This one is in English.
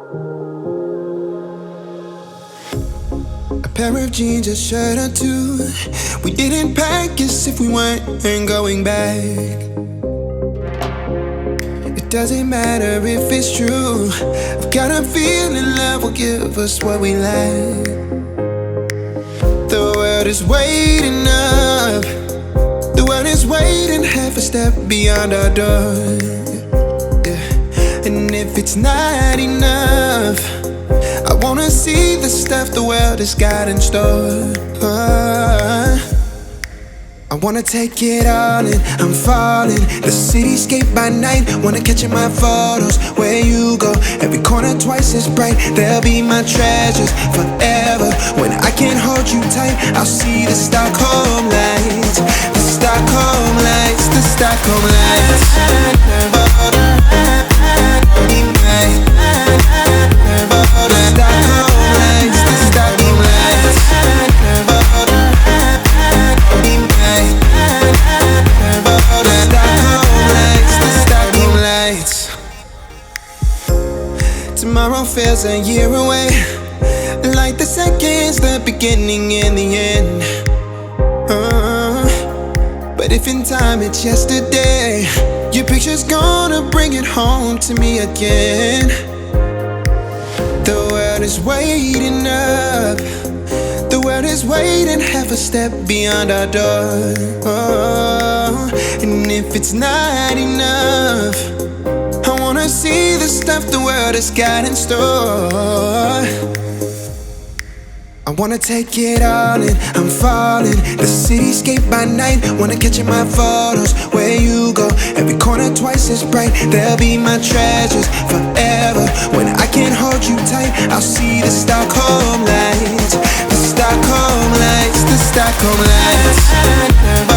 A pair of jeans, a shirt or two. We didn't pack as if we weren't going back. It doesn't matter if it's true. I've got a feeling love will give us what we lack. The world is waiting up. The world is waiting half a step beyond our door. Yeah. And if it's not enough, I wanna see the stuff the world has got in store. I wanna take it all in, I'm falling. The cityscape by night, wanna catch in my photos. Where you go, every corner twice as bright. They'll be my treasures forever. When I can't hold you tight, I'll see the Stockholm lights. The Stockholm lights, the Stockholm lights. Tomorrow feels a year away, like the seconds, the beginning and the end. But if in time it's yesterday, your picture's gonna bring it home to me again. The world is waiting up. The world is waiting half a step beyond our door. And if it's not enough, I wanna see the stuff the world has got in store. I wanna take it all in, I'm falling. The cityscape by night, wanna catch in my photos. Where you go, every corner twice as bright. They'll be my treasures forever. When I can't hold you tight, I'll see the Stockholm lights. The Stockholm lights, the Stockholm lights.